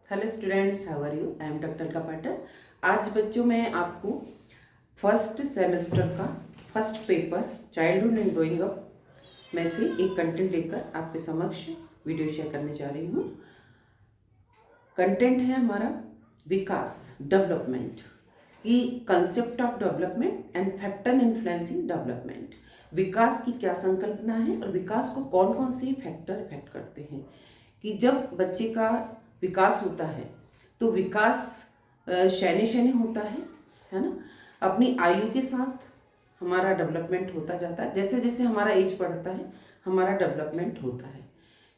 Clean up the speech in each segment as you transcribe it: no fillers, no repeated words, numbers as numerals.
Hello students, how are you? I am doctor का पाटर। आज बच्चों मैं आपको फर्स्ट सेमेस्टर का first paper childhood and growing up में से एक कंटेंट लेकर आपके समक्ष वीडियो शेयर करने जा रही हूँ। कंटेंट है हमारा विकास, डेवलपमेंट की concept of development and factor influencing development. विकास की क्या संकल्पना है और विकास को कौन कौन से फैक्टर इफेक्ट करते हैं। कि जब बच्चे का विकास होता है तो विकास शैने शैने होता है ना। अपनी आयु के साथ हमारा डेवलपमेंट होता जाता है। जैसे जैसे हमारा एज बढ़ता है हमारा डेवलपमेंट होता है।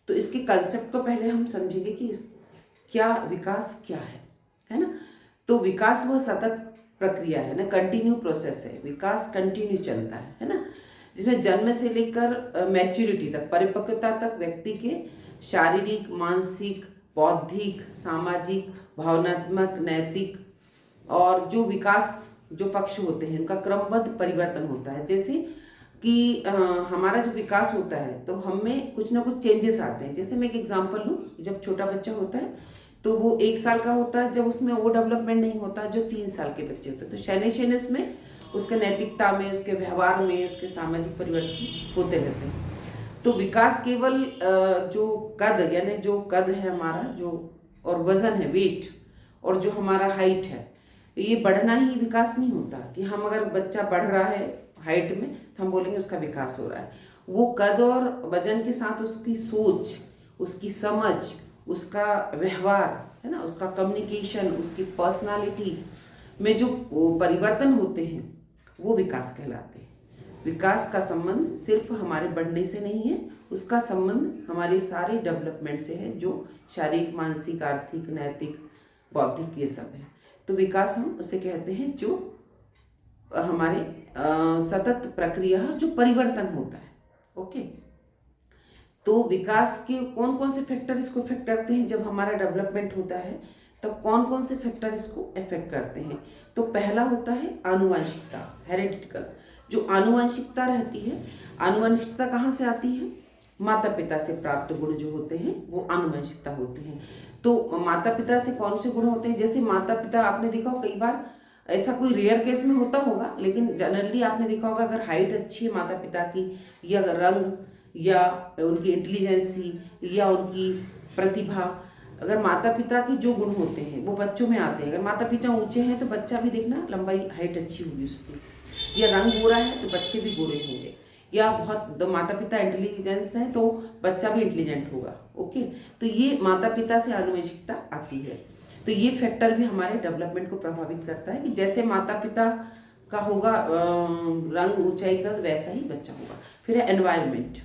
तो इसके कंसेप्ट को पहले हम समझेंगे कि क्या विकास क्या है ना। तो विकास वह सतत प्रक्रिया है ना, कंटिन्यू प्रोसेस है। विकास कंटिन्यू चलता है ना, जिसमें जन्म से लेकर मैच्योरिटी तक, परिपक्वता तक व्यक्ति के शारीरिक, मानसिक, बौद्धिक, सामाजिक, भावनात्मक, नैतिक और जो विकास जो पक्ष होते हैं उनका क्रमबद्ध परिवर्तन होता है। जैसे कि हमारा जब विकास होता है तो हमें कुछ ना कुछ चेंजेस आते हैं। जैसे मैं एक एग्जांपल लूँ, जब छोटा बच्चा होता है तो वो 1 साल का होता है, जब उसमें वो डेवलपमेंट नहीं होता जो 3 साल के बच्चे होते हैं। तो शैने शैने उसमें उसके नैतिकता में, उसके व्यवहार में, उसके सामाजिक परिवर्तन होते रहते हैं। तो विकास केवल जो कद, यानी जो कद है हमारा, जो और वजन है, वेट, और जो हमारा हाइट है, ये बढ़ना ही विकास नहीं होता। कि हम अगर बच्चा बढ़ रहा है हाइट में तो हम बोलेंगे उसका विकास हो रहा है। वो कद और वजन के साथ उसकी सोच, उसकी समझ, उसका व्यवहार है ना, उसका कम्युनिकेशन, उसकी पर्सनालिटी में जो परिवर्तन होते हैं वो विकास कहलाते हैं। विकास का संबंध सिर्फ हमारे बढ़ने से नहीं है, उसका संबंध हमारे सारे डेवलपमेंट से है, जो शारीरिक, मानसिक, आर्थिक, नैतिक, बौद्धिक, ये सब है। तो विकास हम उसे कहते हैं जो हमारे सतत प्रक्रिया है, जो परिवर्तन होता है। ओके, तो विकास के कौन कौन से फैक्टर इसको इफेक्ट करते हैं। जब हमारा डेवलपमेंट होता है तो कौन कौन से फैक्टर इसको इफेक्ट करते हैं। तो पहला होता है आनुवंशिकता, हेरिडिटिकल। जो आनुवंशिकता रहती है, आनुवंशिकता कहाँ से आती है? माता पिता से प्राप्त गुण जो होते हैं वो आनुवंशिकता होते हैं। तो माता पिता से कौन से गुण होते हैं? जैसे माता पिता, आपने देखा हो कई बार, ऐसा कोई रेयर केस में होता होगा लेकिन जनरली आपने देखा होगा, अगर हाइट अच्छी है माता पिता की, या रंग, या उनकी इंटेलिजेंसी, या उनकी प्रतिभा, अगर माता पिता के जो गुण होते हैं वो बच्चों में आते हैं। अगर माता पिता ऊंचे हैं तो बच्चा भी, देखना, लंबाई, हाइट अच्छी होगी उसकी। या रंग गोरा है तो बच्चे भी गोरे होंगे। या बहुत माता पिता इंटेलिजेंस है तो बच्चा भी इंटेलिजेंट होगा। ओके, तो ये माता पिता से आनुवंशिकता आती है। तो ये फैक्टर भी हमारे डेवलपमेंट को प्रभावित करता है कि जैसे माता पिता का होगा रंग, ऊंचाई का, वैसा ही बच्चा होगा। फिर है एनवायरमेंट।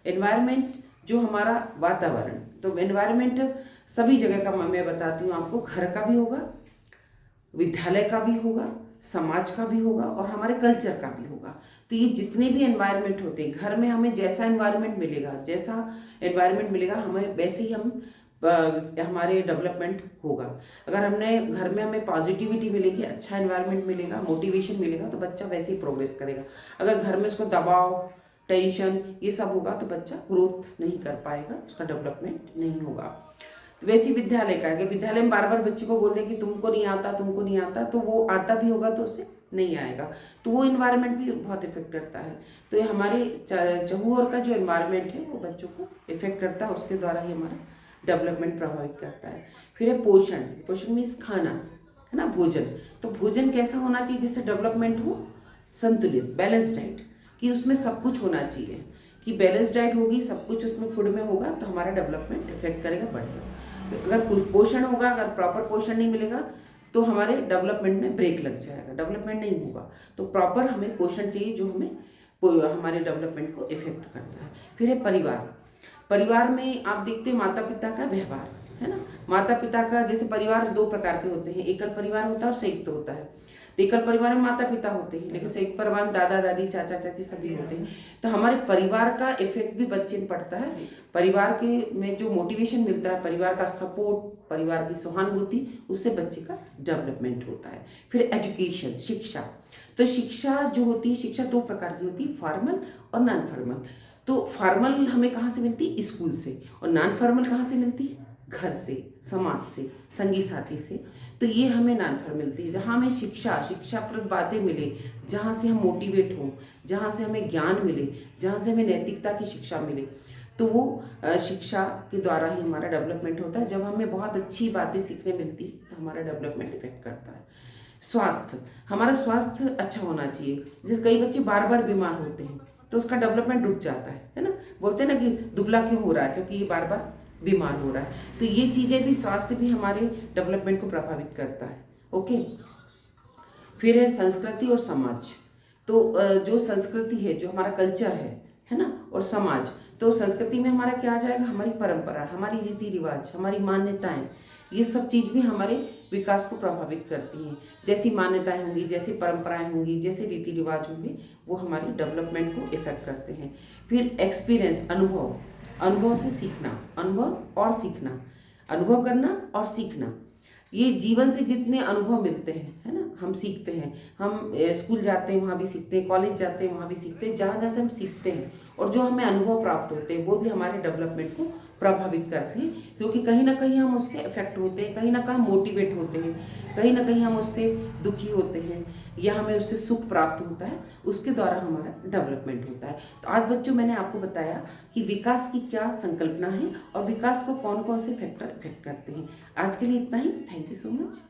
एनवायरमेंट जो हमारा वातावरण, तो एनवायरमेंट सभी जगह का मैं बताती हूँ आपको। घर का भी होगा, विद्यालय का भी होगा, समाज का भी होगा और हमारे कल्चर का भी होगा। तो ये जितने भी एनवायरनमेंट होते हैं, घर में हमें जैसा एनवायरनमेंट मिलेगा, जैसा एनवायरनमेंट मिलेगा हमें वैसे ही हमारे डेवलपमेंट होगा। अगर हमने घर में हमें पॉजिटिविटी मिलेगी, अच्छा एनवायरनमेंट मिलेगा, मोटिवेशन मिलेगा, तो बच्चा वैसे ही प्रोग्रेस करेगा। अगर घर में उसको दबाव, टेंशन, ये सब होगा तो बच्चा ग्रोथ नहीं कर पाएगा, उसका डेवलपमेंट नहीं होगा। तो वैसे विद्यालय का है कि विद्यालय में बार बार बच्चे को बोलते हैं कि तुमको नहीं आता, तुमको नहीं आता, तो वो आता भी होगा तो उसे नहीं आएगा। तो वो इन्वायरमेंट भी बहुत इफेक्ट करता है। तो ये हमारे चहु ओर का जो इन्वायरमेंट है वो बच्चों को इफेक्ट करता है, उसके द्वारा ही हमारा डेवलपमेंट प्रभावित करता है। फिर है पोषण। पोषण मीन्स खाना, है ना, भोजन। तो भोजन कैसा होना चाहिए जिससे डेवलपमेंट हो? संतुलित, बैलेंस डाइट, कि उसमें सब कुछ होना चाहिए। कि बैलेंस डाइट होगी, सब कुछ उसमें फूड में होगा तो हमारा डेवलपमेंट इफेक्ट करेगा, बढ़ेगा। अगर कुछ पोषण होगा, अगर प्रॉपर पोषण नहीं मिलेगा तो हमारे डेवलपमेंट में ब्रेक लग जाएगा, डेवलपमेंट नहीं होगा। तो प्रॉपर हमें पोषण चाहिए जो हमें हमारे डेवलपमेंट को इफेक्ट करता है। फिर है परिवार। परिवार में आप देखते हैं माता पिता का व्यवहार, है ना। माता पिता का, जैसे परिवार 2 प्रकार के होते हैं, एकल परिवार होता है और संयुक्त होता है। एकल परिवार में माता पिता होते हैं, लेकिन संयुक्त परिवार में दादा दादी, चाचा चाची सभी होते हैं। तो हमारे परिवार का इफेक्ट भी बच्चे में पड़ता है। परिवार के में जो मोटिवेशन मिलता है, परिवार का सपोर्ट, परिवार की सहानुभूति, उससे बच्चे का डेवलपमेंट होता है। फिर एजुकेशन, शिक्षा। तो शिक्षा जो होती है, शिक्षा 2 प्रकार की होती है, फॉर्मल और नॉन फॉर्मल। तो फॉर्मल हमें कहाँ से मिलती है? स्कूल से। और नॉन फॉर्मल कहाँ से मिलती है? घर से, समाज से, संगी साथी से। तो ये हमें नानफर मिलती है जहाँ हमें शिक्षाप्रद बातें मिले, जहाँ से हम मोटिवेट हों, जहाँ से हमें ज्ञान मिले, जहाँ से हमें नैतिकता की शिक्षा मिले। तो वो शिक्षा के द्वारा ही हमारा डेवलपमेंट होता है। जब हमें बहुत अच्छी बातें सीखने मिलती है तो हमारा डेवलपमेंट इफेक्ट करता है। स्वास्थ्य, हमारा स्वास्थ्य अच्छा होना चाहिए। जैसे कई बच्चे बार बार बीमार होते हैं तो उसका डेवलपमेंट रुक जाता है ना। बोलते हैं ना कि दुबला क्यों हो रहा है, क्योंकि ये बार बार बीमार हो रहा है। तो ये चीज़ें भी, स्वास्थ्य भी हमारे डेवलपमेंट को प्रभावित करता है। ओके, फिर है संस्कृति और समाज। तो जो संस्कृति है, जो हमारा कल्चर है ना, और समाज। तो संस्कृति में हमारा क्या आ जाएगा, हमारी परंपरा, हमारी रीति रिवाज, हमारी मान्यताएं, ये सब चीज़ भी हमारे विकास को प्रभावित करती हैं। जैसी मान्यताएं होंगी, जैसी परंपराएं होंगी, जैसे रीति रिवाज होंगे, वो हमारी डेवलपमेंट को इफेक्ट करते हैं। फिर एक्सपीरियंस, अनुभव, अनुभव से सीखना, अनुभव और सीखना, अनुभव करना और सीखना। ये जीवन से जितने अनुभव मिलते हैं, है ना, हम सीखते हैं। हम स्कूल जाते हैं वहाँ भी सीखते हैं, कॉलेज जाते हैं वहाँ भी सीखते हैं, जहाँ जहाँ से हम सीखते हैं और जो हमें अनुभव प्राप्त होते हैं वो भी हमारे डेवलपमेंट को प्रभावित करते हैं। क्योंकि कहीं ना कहीं हम उससे इफेक्ट होते हैं, कहीं ना कहीं मोटिवेट होते हैं, कहीं ना कहीं हम उससे दुखी होते हैं या हमें उससे सुख प्राप्त होता है, उसके द्वारा हमारा डेवलपमेंट होता है। तो आज बच्चों मैंने आपको बताया कि विकास की क्या संकल्पना है और विकास को कौन कौन से फैक्टर इफेक्ट करते हैं। आज के लिए इतना ही। Thank you so much.